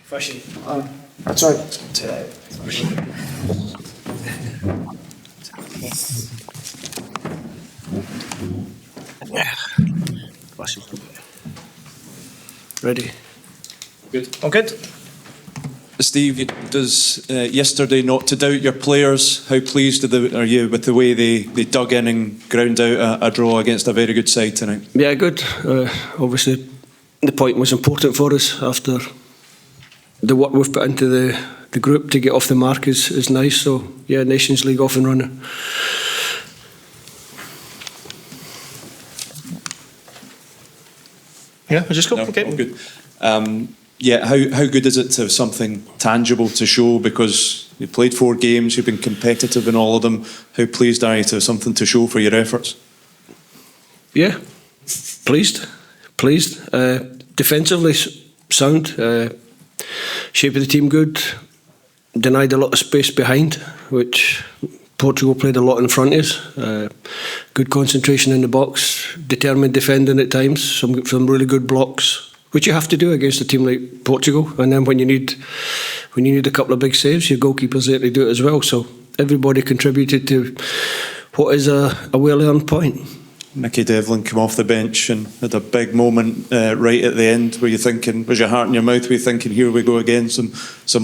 Fishy. That's right. Ready? Good. All good? Steve, does yesterday not to doubt your players? How pleased are you with the way they dug in and ground out a draw against a very good side tonight? Yeah, good. Obviously, the point was important for us after the work we've put into the group to get off the mark is nice. So, yeah, Nations League off and running. Yeah, I just go. No, Okay. all good. How good is it to have something tangible to show? Because you played 4 games, you've been competitive in all of them. How pleased are you to have something to show for your efforts? Yeah, pleased. Defensively sound. Shape of the team good. Denied a lot of space behind, which Portugal played a lot in front of us. Good concentration in the box. Determined defending at times. Some really good blocks, which you have to do against a team like Portugal. And then when you need a couple of big saves, your goalkeeper's there to do it as well. So everybody contributed to what is a well-earned point. Nicky Devlin came off the bench and had a big moment right at the end. Were you thinking, was your heart in your mouth? Were you thinking, here we go again, some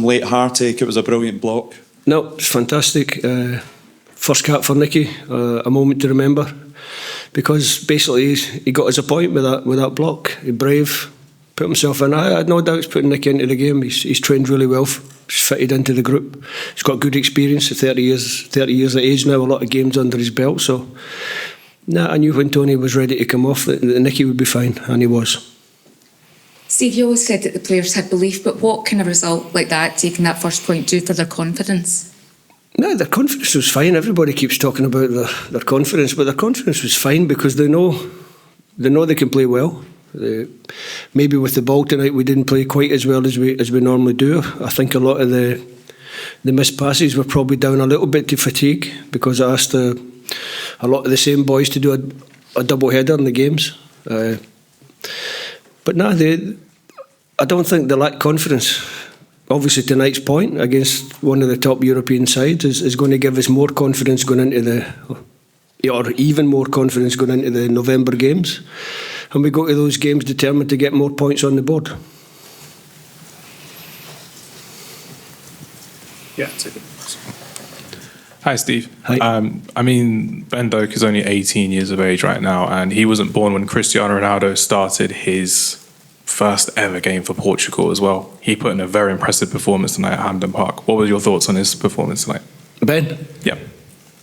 late heartache? It was a brilliant block. No, it's fantastic. First cap for Nicky, a moment to remember, because basically he got us a point with that block. He brave, put himself in. I had no doubts putting Nicky into the game. He's trained really well. He's fitted into the group. He's got good experience. 30 years of age now, a lot of games under his belt. So, I knew when Tony was ready to come off that Nicky would be fine, and he was. Steve, you always said that the players had belief, but what kind of result like that, taking that first point, do for their confidence? No, their confidence was fine. Everybody keeps talking about their confidence, but their confidence was fine because they know they can play well. Maybe with the ball tonight we didn't play quite as well as we normally do. I think a lot of the missed passes were probably down a little bit to fatigue, because I asked a lot of the same boys to do a double header in the games. But no, I don't think they lack confidence. Obviously tonight's point against one of the top European sides is going to give us more confidence going into or even more confidence going into the November games. And we go to those games determined to get more points on the board. Yeah, Hi, Steve. Hi. Ben Doak is only 18 years of age right now, and he wasn't born when Cristiano Ronaldo started his first ever game for Portugal as well. He put in a very impressive performance tonight at Hampden Park. What were your thoughts on his performance tonight? Ben? Yeah.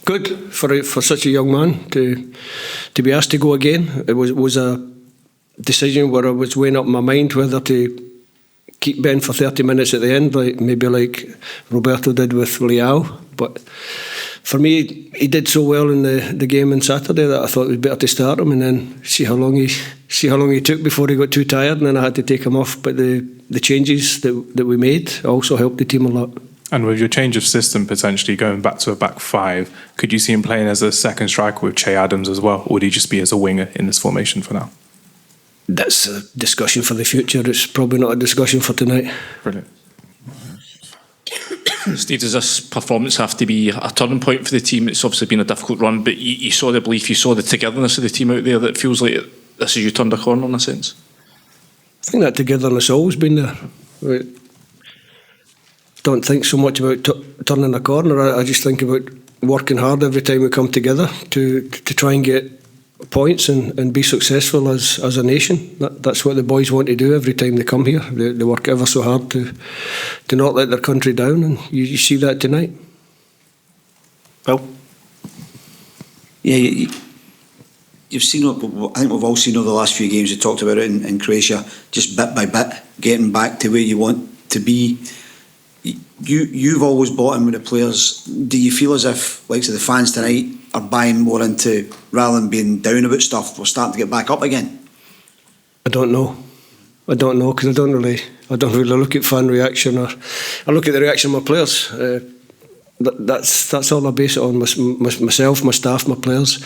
Good for such a young man to be asked to go again. It was a decision where I was weighing up in my mind whether to keep Ben for 30 minutes at the end, like Roberto did with Leao. But for me, he did so well in the game on Saturday that I thought it was better to start him and then see how long he took before he got too tired, and then I had to take him off. But the changes that we made also helped the team a lot. And with your change of system potentially going back to a back 5, could you see him playing as a second striker with Che Adams as well, or would he just be as a winger in this formation for now? That's a discussion for the future. It's probably not a discussion for tonight. Brilliant. Steve, does this performance have to be a turning point for the team? It's obviously been a difficult run, but you saw the belief, you saw the togetherness of the team out there that feels like this is you turned a corner in a sense. I think that togetherness has always been there. I don't think so much about turning a corner. I just think about working hard every time we come together to try and get points and be successful as a nation. That's what the boys want to do every time they come here. They work ever so hard to not let their country down, and you see that tonight. Well, yeah, you've seen. I think we've all seen over the last few games. You talked about it in Croatia, just bit by bit, getting back to where you want to be. You've always bought in with the players. Do you feel as if, like, so the fans tonight are buying more into, rather than being down about stuff, we're starting to get back up again? I don't know because I don't really look at fan reaction, or I look at the reaction of my players. That's all I base it on. Myself, my staff, my players.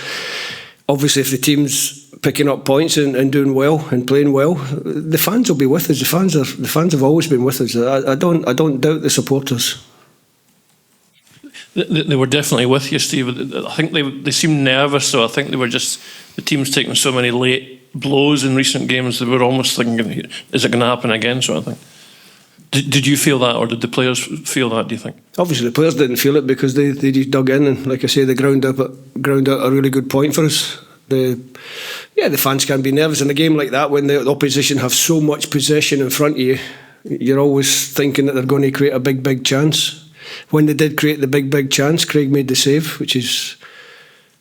obviously if the team's picking up points and doing well and playing well, the fans will be with us. The fans have always been with us. I don't doubt the supporters. They were definitely with you, Steve. I think they seemed nervous, so I think they were just, the team's taking so many late blows in recent games, they were almost thinking, is it going to happen again, sort of thing. Did you feel that, or did the players feel that, do you think? Obviously the players didn't feel it because they just dug in, and like I say, they ground out a really good point for us. The fans can be nervous in a game like that when the opposition have so much possession in front of you. You're always thinking that they're going to create a big chance. When they did create the big chance, Craig made the save, which is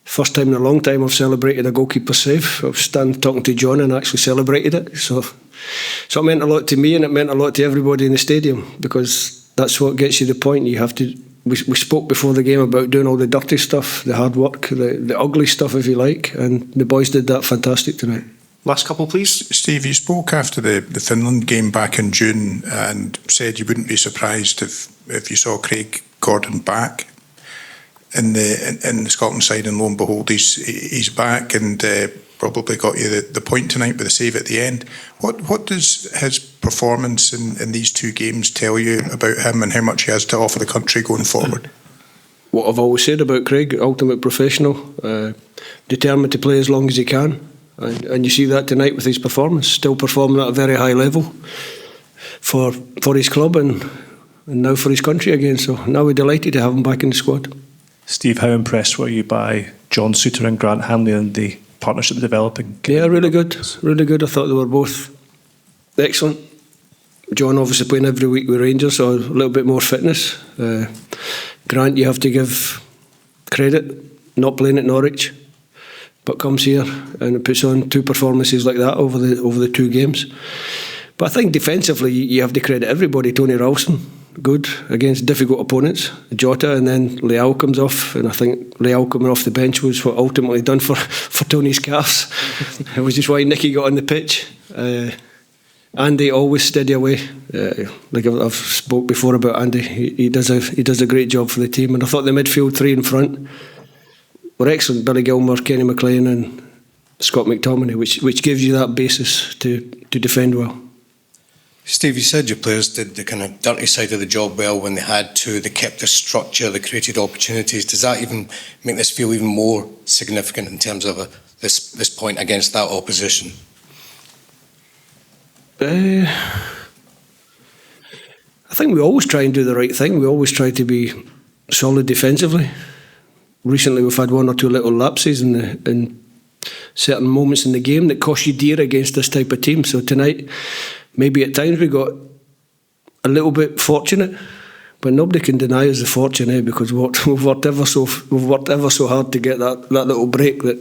first time in a long time I've celebrated a goalkeeper save. I was standing talking to John and actually celebrated it. So it meant a lot to me, and it meant a lot to everybody in the stadium, because that's what gets you the point. You have to. We spoke before the game about doing all the dirty stuff, the hard work, the ugly stuff, if you like, and the boys did that fantastic tonight. Last couple, please. Steve, you spoke after the Finland game back in June and said you wouldn't be surprised if you saw Craig Gordon back in the Scotland side, and lo and behold, he's back and probably got you the point tonight with the save at the end. What does his performance in these two games tell you about him and how much he has to offer the country going forward? What I've always said about Craig: ultimate professional, determined to play as long as he can. And you see that tonight with his performance, still performing at a very high level for his club and now for his country again. So now we're delighted to have him back in the squad. Steve, how impressed were you by John Souttar and Grant Hanley and the partnership developing? Yeah, really good. I thought they were both excellent. John obviously playing every week with Rangers, so a little bit more fitness. Grant, you have to give credit, not playing at Norwich, but comes here and puts on two performances like that over the two games. But I think defensively you have to credit everybody. Tony Ralston, good against difficult opponents. Jota, and then Leal comes off, and I think Leal coming off the bench was what ultimately done for Tony's calves. It was just why Nicky got on the pitch. Andy always steady away. Like I've spoke before about Andy, he does a great job for the team, and I thought the midfield three in front were excellent. Billy Gilmour, Kenny McLean and Scott McTominay, which gives you that basis to defend well. Steve, you said your players did the kind of dirty side of the job well when they had to. They kept the structure, they created opportunities. Does that even make this feel even more significant in terms of this point against that opposition? I think we always try and do the right thing. We always try to be solid defensively. Recently we've had one or two little lapses in certain moments in the game that cost you dear against this type of team. So tonight, maybe at times we got a little bit fortunate, but nobody can deny us the fortune, because we've worked ever so hard to get that little break that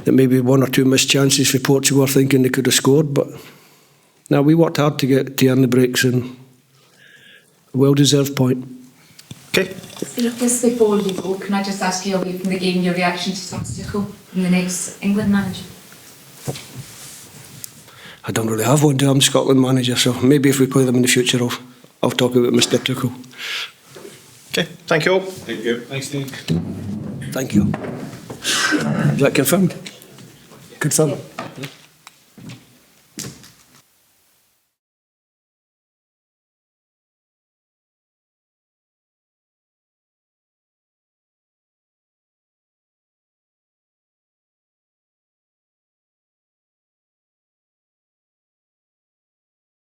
maybe one or two missed chances for Portugal thinking they could have scored. But now we worked hard to earn the breaks, and a well-deserved point. Okay. Just before you go, can I just ask you, away from the game, your reaction to Thomas Tuchel and the next England manager? I don't really have one. I'm Scotland manager, so maybe if we play them in the future, I'll talk about Mr. Tuchel. Okay, thank you all. Thank you. Thanks, Steve. Thank you. Is that confirmed? Confirmed.